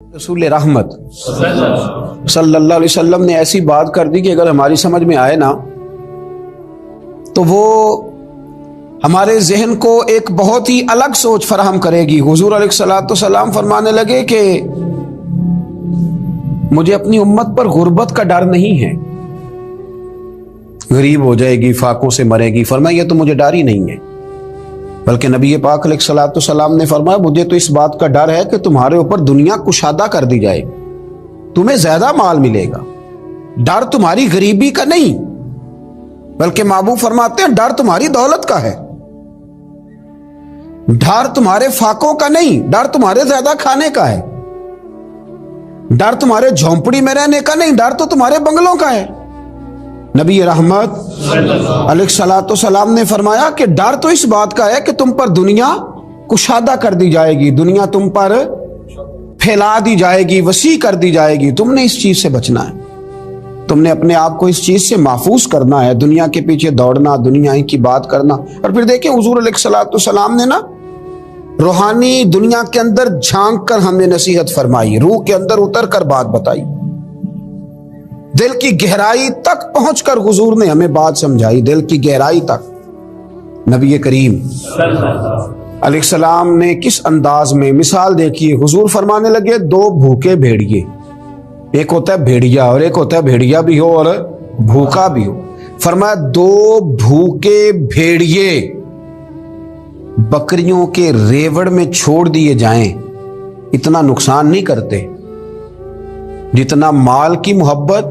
رسول رحمت صلی اللہ علیہ وسلم نے ایسی بات کر دی کہ اگر ہماری سمجھ میں آئے نا تو وہ ہمارے ذہن کو ایک بہت ہی الگ سوچ فراہم کرے گی۔ حضور علیہ الصلوۃ والسلام فرمانے لگے کہ مجھے اپنی امت پر غربت کا ڈر نہیں ہے، غریب ہو جائے گی، فاقوں سے مرے گی۔ فرمایا یہ تو مجھے ڈر ہی نہیں ہے، بلکہ نبی پاک علیہ الصلوۃ والسلام نے فرمایا مجھے تو اس بات کا ڈر ہے کہ تمہارے اوپر دنیا کشادہ کر دی جائے، تمہیں زیادہ مال ملے گا۔ ڈر تمہاری غریبی کا نہیں، بلکہ محبوب فرماتے ہیں ڈر تمہاری دولت کا ہے، ڈر تمہارے فاقوں کا نہیں، ڈر تمہارے زیادہ کھانے کا ہے، ڈر تمہارے جھونپڑی میں رہنے کا نہیں، ڈر تو تمہارے بنگلوں کا ہے۔ نبی رحمت علیہ الصلوۃ والسلام نے فرمایا کہ ڈر تو اس بات کا ہے کہ تم پر دنیا کشادہ کر دی جائے گی، دنیا تم پر پھیلا دی جائے گی، وسیع کر دی جائے گی۔ تم نے اس چیز سے بچنا ہے، تم نے اپنے آپ کو اس چیز سے محفوظ کرنا ہے، دنیا کے پیچھے دوڑنا، دنیا ہی کی بات کرنا۔ اور پھر دیکھیں حضور علیہ الصلوۃ والسلام نے نا روحانی دنیا کے اندر جھانک کر ہمیں نصیحت فرمائی، روح کے اندر اتر کر بات بتائی، دل کی گہرائی تک پہنچ کر حضور نے ہمیں بات سمجھائی، دل کی گہرائی تک۔ نبی کریم علیہ السلام نے کس انداز میں مثال دیکھی، حضور فرمانے لگے دو بھوکے بھیڑیے، ایک ہوتا ہے بھیڑیا اور ایک ہوتا ہے بھیڑیا بھی ہو اور بھوکا بھی ہو۔ فرمایا دو بھوکے بھیڑیے بکریوں کے ریوڑ میں چھوڑ دیے جائیں اتنا نقصان نہیں کرتے جتنا مال کی محبت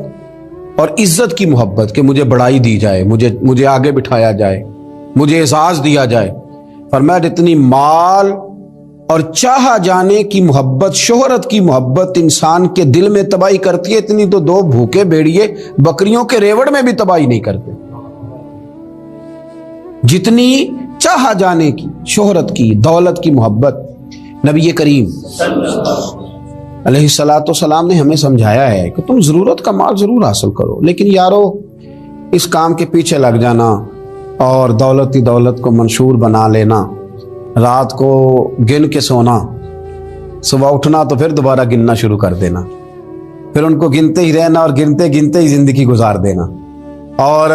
اور عزت کی محبت، کہ مجھے بڑائی دی جائے، مجھے آگے بٹھایا جائے، مجھے اعزاز دیا جائے۔ فرمایا جتنی مال اور چاہا جانے کی محبت، شہرت کی محبت انسان کے دل میں تباہی کرتی ہے، اتنی تو دو بھوکے بھیڑیے بکریوں کے ریوڑ میں بھی تباہی نہیں کرتے۔ جتنی چاہا جانے کی، شہرت کی، دولت کی محبت، نبی کریم علیہ الصلوۃ والسلام نے ہمیں سمجھایا ہے کہ تم ضرورت کا مال ضرور حاصل کرو، لیکن یارو اس کام کے پیچھے لگ جانا اور دولت ہی دولت کو منشور بنا لینا، رات کو گن کے سونا، صبح اٹھنا تو پھر دوبارہ گننا شروع کر دینا، پھر ان کو گنتے ہی رہنا اور گنتے گنتے ہی زندگی گزار دینا، اور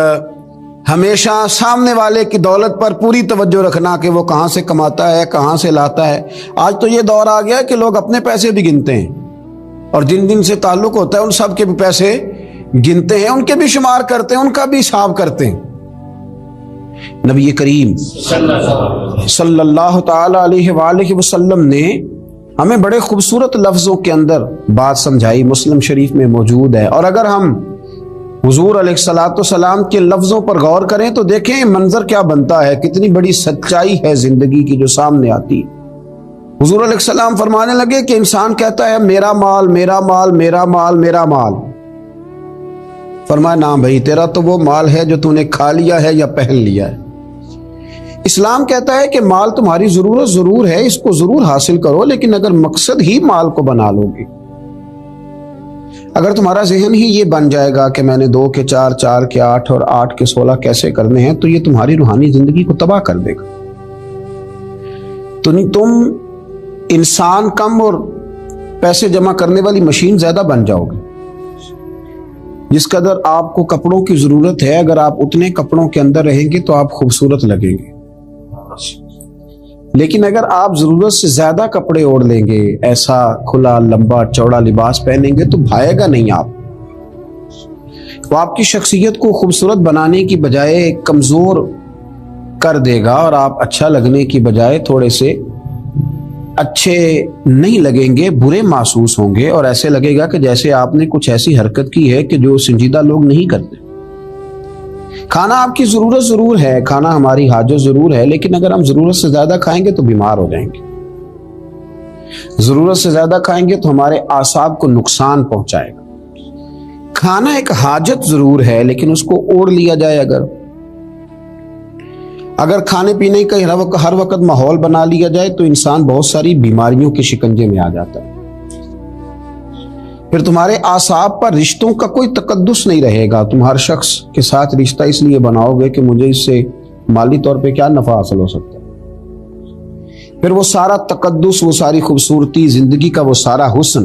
ہمیشہ سامنے والے کی دولت پر پوری توجہ رکھنا کہ وہ کہاں سے کماتا ہے، کہاں سے لاتا ہے۔ آج تو یہ دور آ گیا ہے کہ لوگ اپنے پیسے بھی گنتے ہیں، اور جن جن سے تعلق ہوتا ہے ان سب کے بھی پیسے گنتے ہیں، ان کے بھی شمار کرتے ہیں، ان کا بھی حساب کرتے ہیں۔ نبی کریم صلی اللہ تعالی علیہ وآلہ وسلم نے ہمیں بڑے خوبصورت لفظوں کے اندر بات سمجھائی، مسلم شریف میں موجود ہے۔ اور اگر ہم حضور علیہ الصلوۃ والسلام کے لفظوں پر غور کریں تو دیکھیں منظر کیا بنتا ہے، کتنی بڑی سچائی ہے زندگی کی جو سامنے آتی ہے۔ حضور علیہ السلام فرمانے لگے کہ انسان کہتا ہے میرا مال، میرا مال، میرا مال، میرا مال۔ فرمایا نہ بھائی، تیرا تو وہ مال ہے جو تو نے کھا لیا ہے یا پہن لیا ہے۔ اسلام کہتا ہے کہ مال تمہاری ضرورت ضرور ہے، اس کو ضرور حاصل کرو، لیکن اگر مقصد ہی مال کو بنا لو گے، اگر تمہارا ذہن ہی یہ بن جائے گا کہ میں نے 2 کے 4، 4 کے 8 اور 8 کے 16 کیسے کرنے ہیں، تو یہ تمہاری روحانی زندگی کو تباہ کر دے گا۔ تم انسان کم اور پیسے جمع کرنے والی مشین زیادہ بن جاؤ گے۔ جس قدر آپ کو کپڑوں کی ضرورت ہے، اگر آپ اتنے کپڑوں کے اندر رہیں گے تو آپ خوبصورت لگیں گے، لیکن اگر آپ ضرورت سے زیادہ کپڑے اوڑھ لیں گے، ایسا کھلا لمبا چوڑا لباس پہنیں گے تو بھائے گا نہیں آپ، وہ آپ کی شخصیت کو خوبصورت بنانے کی بجائے کمزور کر دے گا، اور آپ اچھا لگنے کی بجائے تھوڑے سے اچھے نہیں لگیں گے، برے محسوس ہوں گے، اور ایسے لگے گا کہ جیسے آپ نے کچھ ایسی حرکت کی ہے کہ جو سنجیدہ لوگ نہیں کرتے۔ کھانا آپ کی ضرورت ضرور ہے، کھانا ہماری حاجت ضرور ہے، لیکن اگر ہم ضرورت سے زیادہ کھائیں گے تو بیمار ہو جائیں گے، ضرورت سے زیادہ کھائیں گے تو ہمارے اعصاب کو نقصان پہنچائے گا۔ کھانا ایک حاجت ضرور ہے، لیکن اس کو اوڑھ لیا جائے، اگر کھانے پینے کا ہر وقت ماحول بنا لیا جائے تو انسان بہت ساری بیماریوں کے شکنجے میں آ جاتا ہے۔ پھر تمہارے اعصاب پر رشتوں کا کوئی تقدس نہیں رہے گا، تم ہر شخص کے ساتھ رشتہ اس لیے بناؤ گے کہ مجھے اس سے مالی طور پہ کیا نفع حاصل ہو سکتا ہے۔ پھر وہ سارا تقدس، وہ ساری خوبصورتی، زندگی کا وہ سارا حسن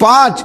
5,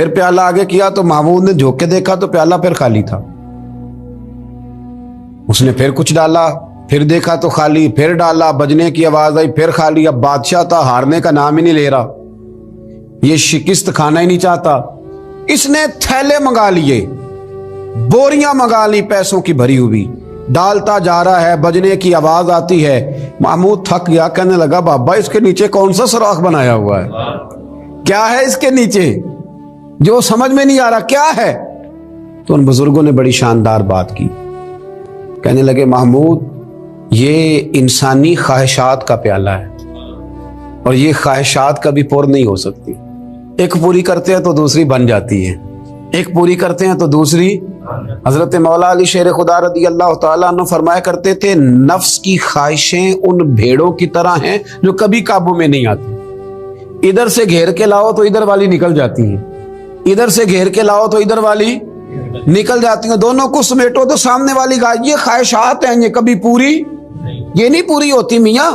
پھر پیالہ آگے کیا تو محمود نے جھوک کے دیکھا تو پیالہ پھر خالی تھا. اس نے پھر کچھ ڈالا، پھر دیکھا تو خالی، پھر ڈالا، بجنے کی آواز آئی، پھر خالی. اب بادشاہ تھا، ہارنے کا نام ہی نہیں لے رہا، یہ شکست کھانا ہی نہیں چاہتا. اس نے تھیلے منگا لیے، بوریاں منگا لی پیسوں کی بھری ہوئی، ڈالتا جا رہا ہے، بجنے کی آواز آتی ہے. محمود تھک گیا، کہنے لگا بابا اس کے نیچے کون سا سوراخ بنایا ہوا ہے، کیا ہے اس کے نیچے جو سمجھ میں نہیں آ رہا، کیا ہے؟ تو ان بزرگوں نے بڑی شاندار بات کی. کہنے لگے محمود یہ انسانی خواہشات کا پیالہ ہے، اور یہ خواہشات کبھی پور نہیں ہو سکتی. ایک پوری کرتے ہیں تو دوسری بن جاتی ہے، ایک پوری کرتے ہیں تو دوسری. حضرت مولا علی شیر خدا رضی اللہ تعالیٰ عنہ فرمایا کرتے تھے نفس کی خواہشیں ان بھیڑوں کی طرح ہیں جو کبھی قابو میں نہیں آتی. ادھر سے گھیر کے لاؤ تو ادھر والی نکل جاتی ہیں، ادھر سے گھیر کے لاؤ تو ادھر والی نکل جاتی ہیں، دونوں کو سمیٹو تو سامنے والی گائے. یہ خواہشات ہیں، یہ کبھی پوری یہ نہیں پوری ہوتی میاں.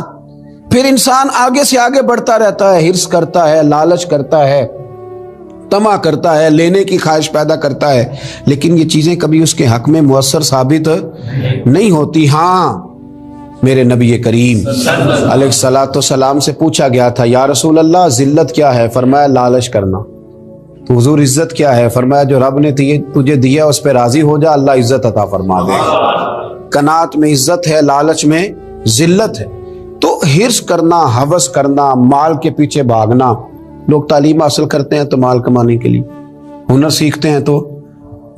پھر انسان آگے سے آگے بڑھتا رہتا ہے، ہرس کرتا ہے، لالچ کرتا ہے، طمع کرتا ہے، لینے کی خواہش پیدا کرتا ہے، لیکن یہ چیزیں کبھی اس کے حق میں مؤثر ثابت نہیں ہوتی. ہاں میرے نبی کریم علیہ الصلوۃ والسلام سے پوچھا گیا تھا یا رسول اللہ ذلت کیا ہے؟ فرمایا لالچ کرنا. تو حضور عزت کیا ہے؟ فرمایا جو رب نے تجھے دیا اس پہ راضی ہو جا، اللہ عزت عطا فرما دے. قناعت میں عزت ہے، لالچ میں ذلت ہے. تو ہرس کرنا، ہوس کرنا، مال کے پیچھے بھاگنا. لوگ تعلیم حاصل کرتے ہیں تو مال کمانے کے لیے، ہنر سیکھتے ہیں تو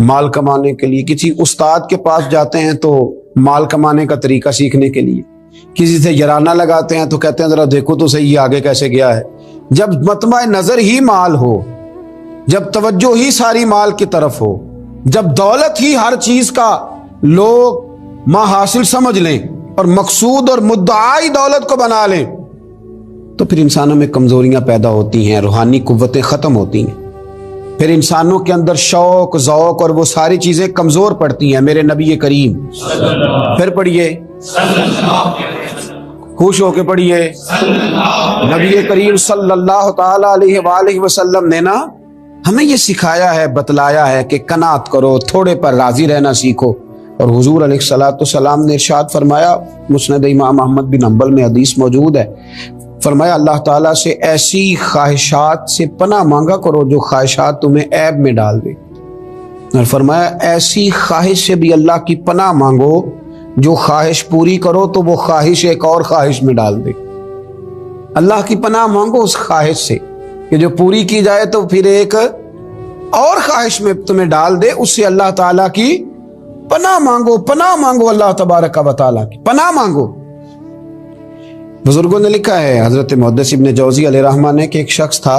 مال کمانے کے لیے، کسی استاد کے پاس جاتے ہیں تو مال کمانے کا طریقہ سیکھنے کے لیے، کسی سے یارانہ لگاتے ہیں تو کہتے ہیں ذرا دیکھو تو صحیح یہ آگے کیسے گیا ہے. جب مطمع نظر ہی مال ہو، جب توجہ ہی ساری مال کی طرف ہو، جب دولت ہی ہر چیز کا لوگ ماں حاصل سمجھ لیں اور مقصود اور مدعائی دولت کو بنا لیں، تو پھر انسانوں میں کمزوریاں پیدا ہوتی ہیں، روحانی قوتیں ختم ہوتی ہیں، پھر انسانوں کے اندر شوق، ذوق اور وہ ساری چیزیں کمزور پڑتی ہیں. میرے نبی کریم پھر پڑھیے، خوش ہو کے پڑھیے، نبی کریم صلی اللہ تعالی علیہ وآلہ وسلم نے نا ہمیں یہ سکھایا ہے، بتلایا ہے کہ قناعت کرو، تھوڑے پر راضی رہنا سیکھو. اور حضور علیہ الصلوۃ والسلام نے ارشاد فرمایا، مسند امام احمد بن حنبل میں حدیث موجود ہے، فرمایا اللہ تعالیٰ سے ایسی خواہشات سے پناہ مانگا کرو جو خواہشات تمہیں عیب میں ڈال دے، اور فرمایا ایسی خواہش سے بھی اللہ کی پناہ مانگو جو خواہش پوری کرو تو وہ خواہش ایک اور خواہش میں ڈال دے. اللہ کی پناہ مانگو اس خواہش سے کہ جو پوری کی جائے تو پھر ایک اور خواہش میں تمہیں ڈال دے. اس سے اللہ تعالیٰ کی پناہ مانگو، پناہ مانگو، اللہ تبارک و تعالیٰ کی پناہ مانگو. بزرگوں نے لکھا ہے، حضرت محدث ابن جوزی علیہ رحمہ نے، کہ ایک شخص تھا،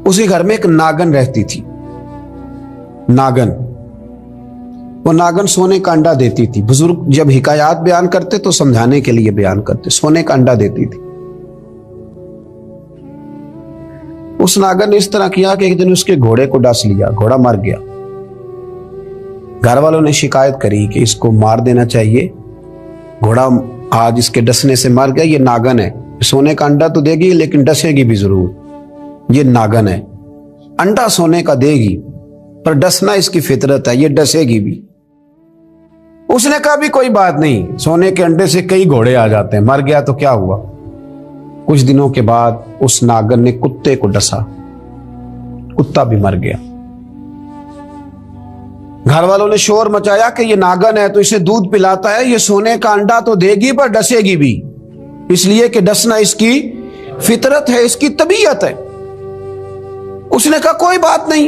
اسی گھر میں ایک ناگن رہتی تھی. ناگن، وہ ناگن سونے کا انڈا دیتی تھی. بزرگ جب حکایات بیان کرتے تو سمجھانے کے لیے بیان کرتے. سونے کا انڈا دیتی تھی. اس ناگن نے اس طرح کیا کہ ایک دن اس کے گھوڑے کو ڈس لیا، گھوڑا مر گیا. گھر والوں نے شکایت کری کہ اس کو مار دینا چاہیے، گھوڑا آج اس کے ڈسنے سے مر گیا، یہ ناگن ہے، سونے کا انڈا تو دے گی لیکن ڈسے گی بھی ضرور. یہ ناگن ہے، انڈا سونے کا دے گی پر ڈسنا اس کی فطرت ہے، یہ ڈسے گی بھی. اس نے کہا بھی کوئی بات نہیں، سونے کے انڈے سے کئی گھوڑے آ جاتے ہیں، مر گیا تو کیا ہوا. کچھ دنوں کے بعد اس ناگن نے کتے کو ڈسا، کتا بھی مر گیا. گھر والوں نے شور مچایا کہ یہ ناگن ہے تو اسے دودھ پلاتا ہے، یہ سونے کا انڈا تو دے گی پر ڈسے گی بھی، اس لیے کہ ڈسنا اس کی فطرت ہے، اس کی طبیعت ہے. اس نے کہا کوئی بات نہیں،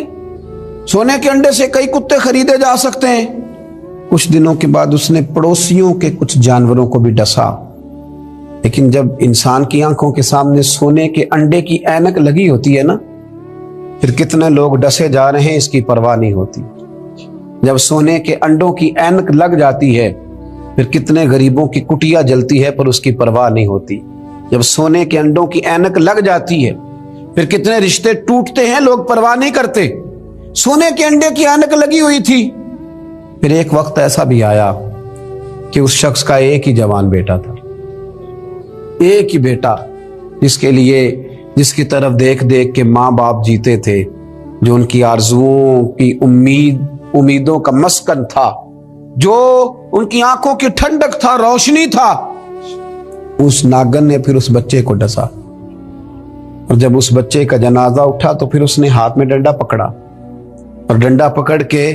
سونے کے انڈے سے کئی کتے خریدے جا سکتے ہیں. کچھ دنوں کے بعد اس نے پڑوسیوں کے کچھ جانوروں کو بھی ڈسا. لیکن جب انسان کی آنکھوں کے سامنے سونے کے انڈے کی اینک لگی ہوتی ہے نا، پھر کتنے لوگ ڈسے جا رہے ہیں اس کی پرواہ نہیں ہوتی. جب سونے کے انڈوں کی اینک لگ جاتی ہے پھر کتنے غریبوں کی کٹیا جلتی ہے پر اس کی پرواہ نہیں ہوتی. جب سونے کے انڈوں کی اینک لگ جاتی ہے پھر کتنے رشتے ٹوٹتے ہیں، لوگ پرواہ نہیں کرتے. سونے کے انڈے کی اینک لگی ہوئی تھی. پھر ایک وقت ایسا بھی آیا کہ اس شخص کا ایک ہی جوان بیٹا تھا، ایک ہی بیٹا، جس کے لیے جس کی طرف دیکھ دیکھ کے ماں باپ جیتے تھے، جو ان کی آرزوؤں کی امیدوں کا مسکن تھا، جو ان کی آنکھوں کی ٹھنڈک تھا، روشنی تھا، اس ناگن نے پھر اس بچے کو ڈسا، اور جب اس بچے کا جنازہ اٹھا تو پھر اس نے ہاتھ میں ڈنڈا پکڑا، اور ڈنڈا پکڑ کے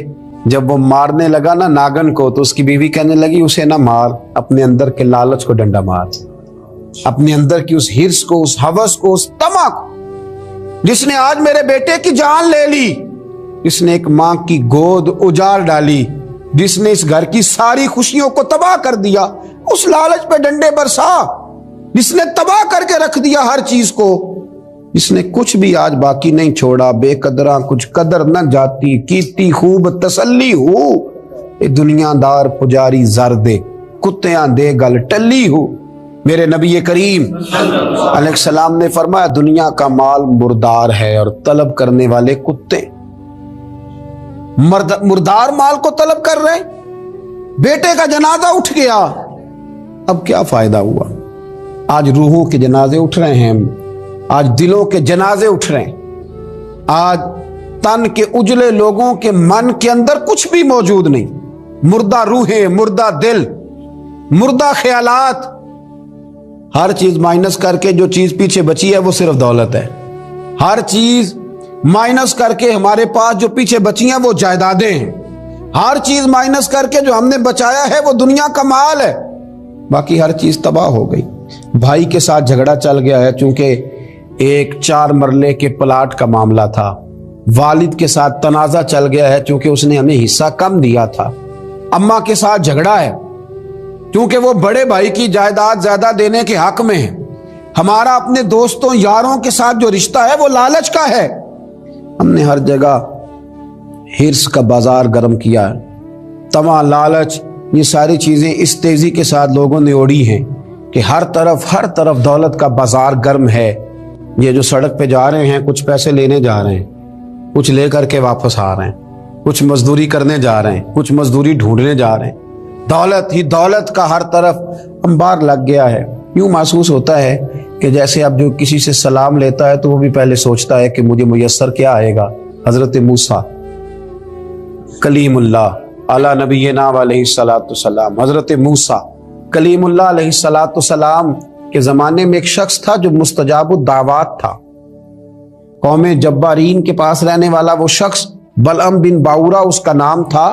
جب وہ مارنے لگا نا ناگن کو، تو اس کی بیوی کہنے لگی اسے نہ مار، اپنے اندر کے لالچ کو ڈنڈا مار، اپنے اندر کی اس ہرس کو، اس ہوس کو، اس طمع کو، جس نے آج میرے بیٹے کی جان لے لی، جس نے ایک ماں کی گود اجاڑ ڈالی، جس نے اس گھر کی ساری خوشیوں کو تباہ کر دیا، اس لالچ پہ ڈنڈے برسا، جس نے تباہ کر کے رکھ دیا ہر چیز کو، جس نے کچھ بھی آج باقی نہیں چھوڑا، بے قدراں کچھ قدر نہ جاتی، کیتی خوب تسلی ہو، اے دنیا دار پجاری زر دے، کتیاں دے گل ٹلی ہو۔ میرے نبی کریم علیہ السلام نے فرمایا دنیا کا مال مردار ہے اور طلب کرنے والے کتے، مردار مال کو طلب کر رہے، بیٹے کا جنازہ اٹھ گیا، اب کیا فائدہ ہوا؟ آج روحوں کے جنازے اٹھ رہے ہیں، آج دلوں کے جنازے اٹھ رہے ہیں، آج تن کے اجلے لوگوں کے من کے اندر کچھ بھی موجود نہیں، مردہ روحیں، مردہ دل، مردہ خیالات، ہر چیز مائنس کر کے جو چیز پیچھے بچی ہے وہ صرف دولت ہے، ہر چیز مائنس کر کے ہمارے پاس جو پیچھے بچی ہیں وہ جائیدادیں ہیں، ہر چیز مائنس کر کے جو ہم نے بچایا ہے وہ دنیا کا مال ہے، باقی ہر چیز تباہ ہو گئی۔ بھائی کے ساتھ جھگڑا چل گیا ہے چونکہ ایک 4 مرلے کے پلاٹ کا معاملہ تھا، والد کے ساتھ تنازع چل گیا ہے چونکہ اس نے ہمیں حصہ کم دیا تھا، اماں کے ساتھ جھگڑا ہے کیونکہ وہ بڑے بھائی کی جائیداد زیادہ دینے کے حق میں ہے، ہمارا اپنے دوستوں یاروں کے ساتھ جو رشتہ ہے وہ لالچ کا ہے، ہم نے ہر جگہ ہرس کا بازار گرم کیا ہے، طمع، لالچ، یہ ساری چیزیں اس تیزی کے ساتھ لوگوں نے اوڑھی ہیں کہ ہر طرف دولت کا بازار گرم ہے۔ یہ جو سڑک پہ جا رہے ہیں کچھ پیسے لینے جا رہے ہیں، کچھ لے کر کے واپس آ رہے ہیں، کچھ مزدوری کرنے جا رہے ہیں، کچھ مزدوری ڈھونڈنے جا رہے ہیں، دولت ہی دولت کا ہر طرف انبار لگ گیا ہے۔ یوں محسوس ہوتا ہے کہ جیسے اب جو کسی سے سلام لیتا ہے تو وہ بھی پہلے سوچتا ہے کہ مجھے میسر کیا آئے گا۔ حضرت موسیٰ کلیم اللہ علی نبینا علیہ الصلوۃ والسلام، حضرت موسیٰ کلیم اللہ علیہ الصلوۃ والسلام کے زمانے میں ایک شخص تھا جو مستجاب الدعوات تھا، قوم جبارین کے پاس رہنے والا وہ شخص بلعم بن باورا اس کا نام تھا،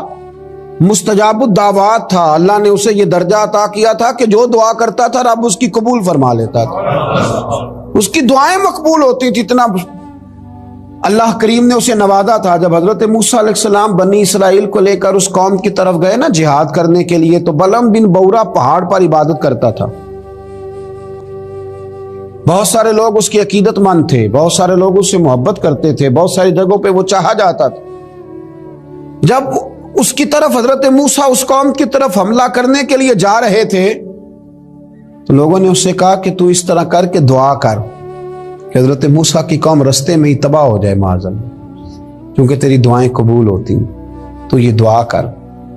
مستجاب الدعوات تھا، اللہ نے اسے یہ درجہ عطا کیا تھا کہ جو دعا کرتا تھا رب اس کی قبول فرما لیتا تھا، اس کی دعائیں مقبول ہوتی تھی، اتنا اللہ کریم نے اسے نوازا تھا۔ جب حضرت موسیٰ علیہ السلام بنی اسرائیل کو لے کر اس قوم کی طرف گئے نا جہاد کرنے کے لیے، تو بلعم بن باورا پہاڑ پر عبادت کرتا تھا، بہت سارے لوگ اس کی عقیدت مند تھے، بہت سارے لوگ اس سے محبت کرتے تھے، بہت ساری جگہوں پہ وہ چاہا جاتا تھا۔ جب اس کی طرف حضرت موسیٰ اس قوم کی طرف حملہ کرنے کے لیے جا رہے تھے تو لوگوں نے اس سے کہا کہ تو اس طرح کر کے دعا کر کہ حضرت موسیٰ کی قوم رستے میں ہی تباہ ہو جائے معاذ اللہ، کیونکہ تیری دعائیں قبول ہوتی ہیں، تو یہ دعا کر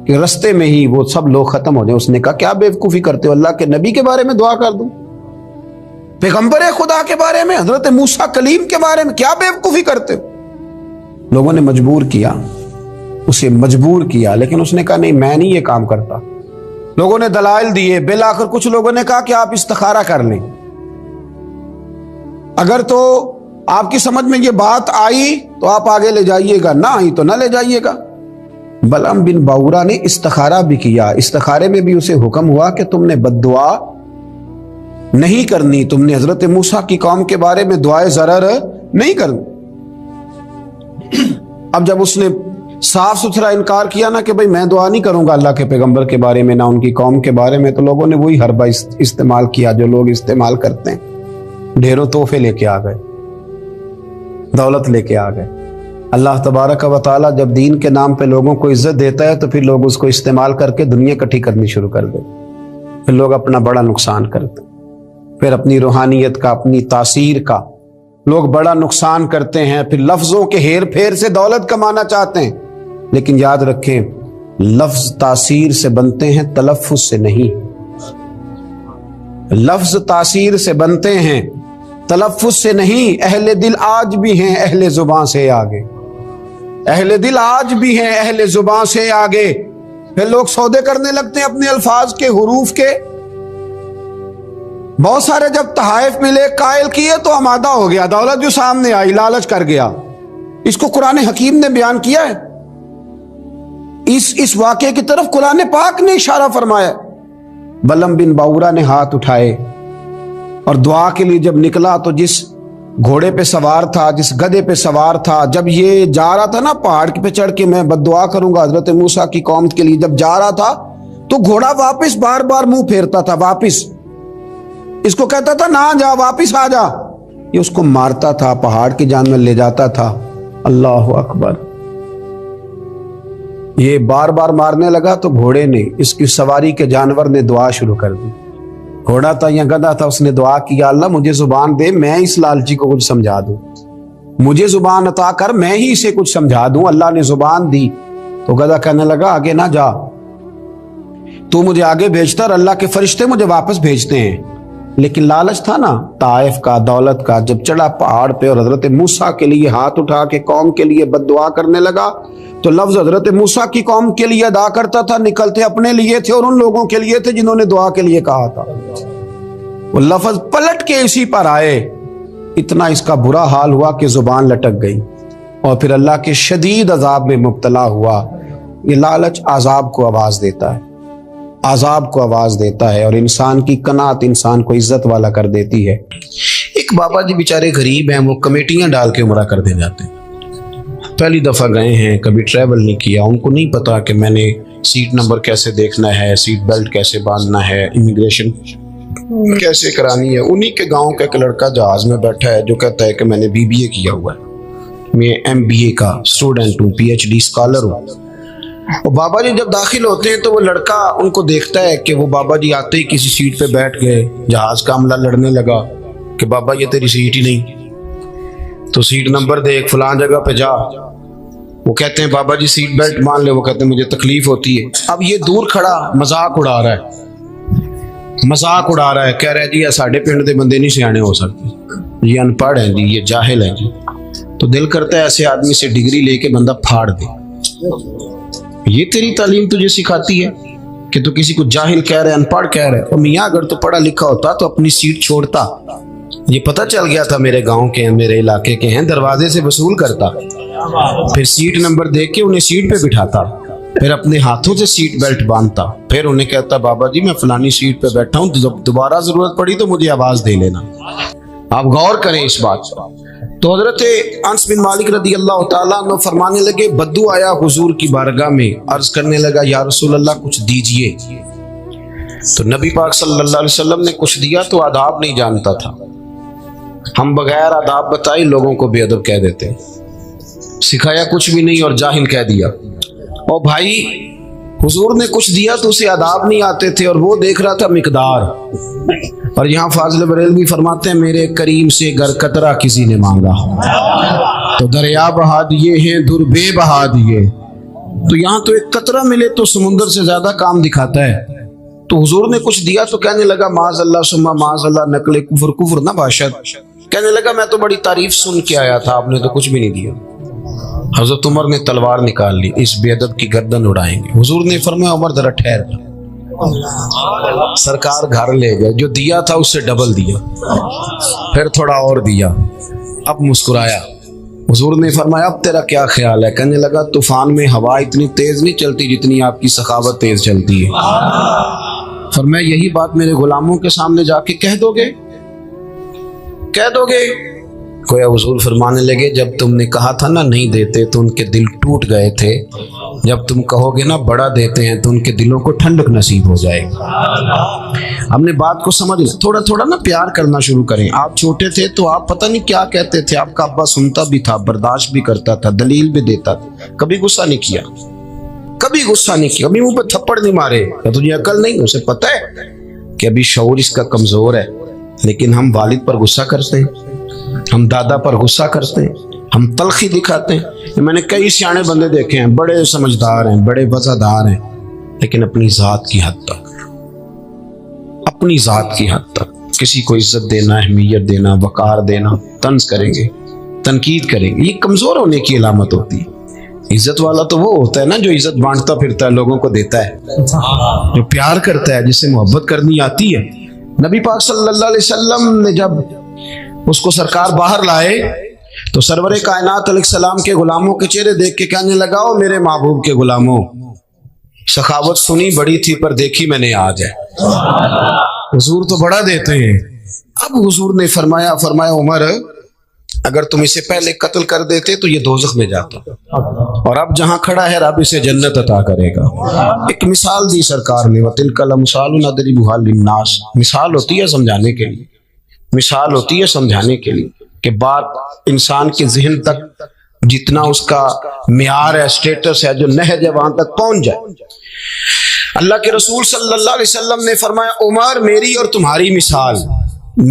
کہ رستے میں ہی وہ سب لوگ ختم ہو جائیں۔ اس نے کہا کیا بیوقوفی کرتے ہو، اللہ کے نبی کے بارے میں دعا کر دوں، پیغمبر خدا کے بارے میں، حضرت موسیٰ کلیم کے بارے میں کیا بیوقوفی کرتے ہو؟ لوگوں نے مجبور کیا، اسے مجبور کیا، لیکن اس نے کہا نہیں میں نہیں یہ کام کرتا۔ لوگوں نے دلائل دیے، بالآخر کچھ لوگوں نے کہا کہ آپ استخارہ کر لیں، اگر تو آپ کی سمجھ میں یہ بات آئی تو آپ آگے لے جائیے گا، نہ آئی تو نہ لے جائیے گا۔ بلعم بن باورا نے استخارہ بھی کیا، استخارے میں بھی اسے حکم ہوا کہ تم نے بد دعا نہیں کرنی، تم نے حضرت موسیٰ کی قوم کے بارے میں دعائے ضرر نہیں کرنی۔ اب جب اس نے صاف ستھرا انکار کیا نا کہ بھئی میں دعا نہیں کروں گا اللہ کے پیغمبر کے بارے میں، نہ ان کی قوم کے بارے میں، تو لوگوں نے وہی حربہ استعمال کیا جو لوگ استعمال کرتے ہیں، ڈھیروں تحفے لے کے آ گئے، دولت لے کے آ گئے۔ اللہ تبارک و تعالیٰ جب دین کے نام پہ لوگوں کو عزت دیتا ہے تو پھر لوگ اس کو استعمال کر کے دنیا اکٹھی کرنی شروع کر دیتے، پھر لوگ اپنا بڑا نقصان کرتے، پھر اپنی روحانیت کا، اپنی تاثیر کا لوگ بڑا نقصان کرتے ہیں، پھر لفظوں کے ہیر پھیر سے دولت کمانا چاہتے ہیں، لیکن یاد رکھیں لفظ تاثیر سے بنتے ہیں، تلفظ سے نہیں، لفظ تاثیر سے بنتے ہیں، تلفظ سے نہیں، اہل دل آج بھی ہیں اہل زبان سے آگے، اہل دل آج بھی ہیں اہل زبان سے آگے۔ پھر لوگ سودے کرنے لگتے ہیں اپنے الفاظ کے، حروف کے۔ بہت سارے جب تحائف ملے، قائل کیے تو آمادہ ہو گیا، دولت جو سامنے آئی لالچ کر گیا۔ اس کو قرآن حکیم نے بیان کیا ہے، اس واقعے کی طرف قرآن پاک نے اشارہ فرمایا۔ بلم بن باورا نے ہاتھ اٹھائے اور دعا کے لیے جب نکلا تو جس گھوڑے پہ سوار تھا، جس گدھے پہ سوار تھا، جب یہ جا رہا تھا نا پہاڑ پہ چڑھ کے میں بد دعا کروں گا حضرت موسیٰ کی قوم کے لیے، جب جا رہا تھا تو گھوڑا واپس بار بار منہ پھیرتا تھا، واپس اس کو کہتا تھا نہ جا، واپس آ جا۔ یہ اس کو مارتا تھا، پہاڑ کی جان میں لے جاتا تھا۔ اللہ اکبر۔ یہ بار بار مارنے لگا تو گھوڑے نے، اس کی سواری کے جانور نے دعا شروع کر دی۔ گھوڑا تھا یا گدھا تھا، اس نے دعا کی، اللہ مجھے زبان دے، میں اس لالچی کو کچھ سمجھا دوں، مجھے زبان عطا کر، میں ہی اسے کچھ سمجھا دوں۔ اللہ نے زبان دی تو گدھا کہنے لگا آگے نہ جا، تو مجھے آگے بھیجتا اور اللہ کے فرشتے مجھے واپس بھیجتے ہیں۔ لیکن لالچ تھا نا طائف کا، دولت کا، جب چڑھا پہاڑ پہ اور حضرت موسیٰ کے لیے ہاتھ اٹھا کے قوم کے لیے بد دعا کرنے لگا تو لفظ حضرت موسیٰ کی قوم کے لیے ادا کرتا تھا، نکلتے اپنے لیے تھے اور ان لوگوں کے لیے تھے جنہوں نے دعا کے لیے کہا تھا۔ وہ لفظ پلٹ کے اسی پر آئے، اتنا اس کا برا حال ہوا کہ زبان لٹک گئی اور پھر اللہ کے شدید عذاب میں مبتلا ہوا۔ یہ لالچ عذاب کو آواز دیتا ہے، عذاب کو آواز دیتا ہے، اور انسان کی قناعت انسان کو عزت والا کر دیتی ہے۔ ایک بابا جی بیچارے غریب ہیں، وہ کمیٹیاں ڈال کے عمرہ کر دے جاتے ہیں۔ پہلی دفعہ گئے ہیں، کبھی ٹریول نہیں کیا، ان کو نہیں پتا کہ میں نے سیٹ نمبر کیسے دیکھنا ہے، سیٹ بیلٹ کیسے باندھنا ہے، امیگریشن کیسے کرانی ہے۔ انہی کے گاؤں کا ایک لڑکا جہاز میں بیٹھا ہے جو کہتا ہے کہ میں نے BBA کیا ہوا ہے، میں MBA کا اسٹوڈنٹ ہوں، PhD اسکالر ہوں۔ اور بابا جی جب داخل ہوتے ہیں تو وہ لڑکا ان کو دیکھتا ہے کہ وہ بابا جی آتے ہی کسی سیٹ پہ بیٹھ گئے، جہاز کا عملہ لڑنے لگا کہ بابا یہ تیری سیٹ ہی نہیں، تو سیٹ نمبر دیکھ، فلان جگہ پہ جا۔ وہ کہتے ہیں بابا جی سیٹ بیلٹ مان لے، وہ کہتے ہیں مجھے تکلیف ہوتی ہے۔ اب یہ دور کھڑا مذاق اڑا رہا ہے، مذاق اڑا رہا ہے، کہہ رہا ہے جی ساڈے پنڈ دے بندے نہیں سیانے ہو سکتے، یہ ان پڑھ ہیں جی، یہ جاہل ہیں جی۔ تو دل کرتا ہے ایسے آدمی سے ڈگری لے کے بندہ پھاڑ دے۔ یہ تیری تعلیم تجھے سکھاتی ہے کہ تو کسی کو جاہل کہہ رہے، ان پڑھ کہہ رہے؟ اور میاں اگر تو پڑھا لکھا ہوتا تو اپنی سیٹ چھوڑتا، یہ پتہ چل گیا تھا میرے گاؤں کے ہیں، میرے علاقے کے ہیں، دروازے سے وصول کرتا، پھر سیٹ نمبر دیکھ کے انہیں سیٹ پہ بٹھاتا، پھر اپنے ہاتھوں سے سیٹ بیلٹ باندھتا، پھر انہیں کہتا بابا جی میں فلانی سیٹ پہ بیٹھا ہوں، جب دوبارہ ضرورت پڑی تو مجھے آواز دے لینا۔ آپ غور کریں اس بات پر۔ تو حضرت انس بن مالک رضی اللہ تعالیٰ عنہ فرمانے لگے، بدو آیا حضور کی بارگاہ میں، عرض کرنے لگا یا رسول اللہ کچھ دیجئے۔ تو نبی پاک صلی اللہ علیہ وسلم نے کچھ دیا تو آداب نہیں جانتا تھا، ہم بغیر آداب بتائے لوگوں کو بے ادب کہہ دیتے، سکھایا کچھ بھی نہیں اور جاہل کہہ دیا۔ اور بھائی حضور نے کچھ دیا تو اسے آداب نہیں آتے تھے اور وہ دیکھ رہا تھا مقدار۔ اور یہاں فاضل بریلوی فرماتے ہیں میرے کریم سے گر قطرہ کسی نے مانگا تو دریا بہا دیے ہیں، در بے بہا دیے۔ تو یہاں تو ایک قطرہ ملے تو سمندر سے زیادہ کام دکھاتا ہے۔ تو حضور نے کچھ دیا تو کہنے لگا معاذ اللہ ثم معاذ اللہ، نقل کفر، کفر نہ باشد۔ کہنے لگا میں تو بڑی تعریف سن کے آیا تھا، آپ نے تو کچھ بھی نہیں دیا۔ حضرت عمر نے تلوار نکال لی، اس بے ادب کی گردن اڑائیں گے۔ حضور نے فرمایا عمر ذرا ٹھہر۔ سرکار گھر لے گئے، جو دیا تھا اس سے ڈبل دیا، پھر تھوڑا اور دیا، اب مسکرایا۔ حضور نے فرمایا اب تیرا کیا خیال ہے؟ کہنے لگا طوفان میں ہوا اتنی تیز نہیں چلتی جتنی آپ کی سخاوت تیز چلتی ہے۔ فرمایا یہی بات میرے غلاموں کے سامنے جا کے کہہ دو گے؟ کہہ دو گے؟ کوئی حضور فرمانے لگے جب تم نے کہا تھا نا نہیں دیتے تو ان کے دل ٹوٹ گئے تھے، جب تم کہو گے نا بڑا دیتے ہیں تو ان کے دلوں کو ٹھنڈک نصیب ہو جائے گا۔ ہم نے بات کو سمجھ لیا، تھوڑا تھوڑا نا پیار کرنا شروع کریں۔ آپ چھوٹے تھے تو آپ پتہ نہیں کیا کہتے تھے، آپ کا ابا سنتا بھی تھا، برداشت بھی کرتا تھا، دلیل بھی دیتا تھا، کبھی غصہ نہیں کیا، کبھی غصہ نہیں کیا، کبھی منہ پہ تھپڑ نہیں مارے۔ تجھے عقل نہیں؟ اسے پتہ ہے کہ ابھی شعور اس کا کمزور ہے، لیکن ہم والد پر غصہ کرتے ہیں، ہم دادا پر غصہ کرتے ہیں، ہم تلخی دکھاتے ہیں۔ میں نے کئی سیانے بندے دیکھے ہیں، بڑے سمجھدار ہیں، بڑے وفادار ہیں، لیکن اپنی ذات کی حد تک، اپنی ذات کی حد تک۔ کسی کو عزت دینا، اہمیت دینا، وقار دینا، طنز کریں گے، تنقید کریں گے، یہ کمزور ہونے کی علامت ہوتی ہے۔ عزت والا تو وہ ہوتا ہے نا جو عزت بانٹتا پھرتا ہے، لوگوں کو دیتا ہے، جو پیار کرتا ہے، جس سے محبت کرنی آتی ہے۔ نبی پاک صلی اللہ علیہ وسلم نے جب اس کو سرکار باہر لائے تو سرور کائنات علیہ السلام کے غلاموں کے چہرے دیکھ کے کہنے لگا، او میرے محبوب کے غلاموں، سخاوت سنی بڑی تھی پر دیکھی میں نے آج ہے۔ حضور تو بڑا دیتے ہیں۔ اب حضور نے فرمایا عمر اگر تم اسے پہلے قتل کر دیتے تو یہ دوزخ میں جاتا، اور اب جہاں کھڑا ہے رب اسے جنت عطا کرے گا۔ ایک مثال دی سرکار نے، وَتِلْكَ الْأَمْثَالُ نَضْرِبُهَا لِلنَّاسِ، مثال ہوتی ہے سمجھانے کے لیے، مثال ہوتی ہے سمجھانے کے لیے کہ بات انسان کے ذہن تک جتنا اس کا معیار ہے، سٹیٹس ہے، جو نہج ہے، وہاں تک پہنچ جائے۔ اللہ کے رسول صلی اللہ علیہ وسلم نے فرمایا، عمر میری اور تمہاری مثال،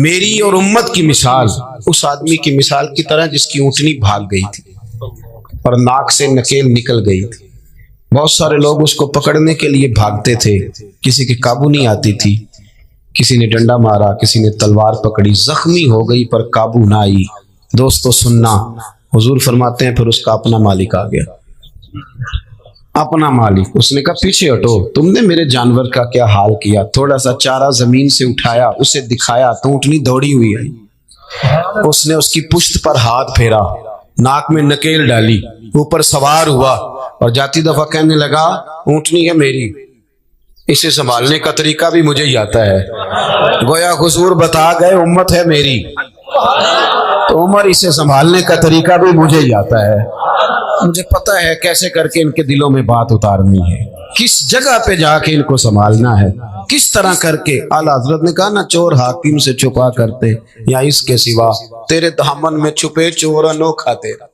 میری اور امت کی مثال اس آدمی کی مثال کی طرح جس کی اونٹنی بھاگ گئی تھی اور ناک سے نکیل نکل گئی تھی۔ بہت سارے لوگ اس کو پکڑنے کے لیے بھاگتے تھے، کسی کے قابو نہیں آتی تھی، کسی نے ڈنڈا مارا، کسی نے تلوار پکڑی، زخمی ہو گئی پر قابو نہ آئی۔ دوستو سننا، حضور فرماتے ہیں پھر اس کا اپنا مالک آ گیا، اپنا مالک۔ اس نے کہا پیچھے ہٹو، تم نے میرے جانور کا کیا حال کیا، تھوڑا سا چارہ زمین سے اٹھایا، اسے دکھایا تو اونٹنی دوڑی ہوئی ہے۔ اس نے اس کی پشت پر ہاتھ پھیرا، ناک میں نکیل ڈالی، اوپر سوار ہوا اور جاتی دفعہ کہنے لگا اونٹنی ہے میری، اسے سنبھالنے کا طریقہ بھی مجھے ہی آتا ہے۔ گویا حضور بتا گئے امت ہے میری تو عمر اسے سنبھالنے کا طریقہ بھی مجھے ہی آتا ہے، مجھے پتا ہے کیسے کر کے ان کے دلوں میں بات اتارنی ہے، کس جگہ پہ جا کے ان کو سنبھالنا ہے، کس طرح کر کے۔ اعلیٰ حضرت نے کہا نا، چور حاکم سے چھپا کرتے یا اس کے سوا، تیرے دامن میں چھپے چور انوکھا تیرا۔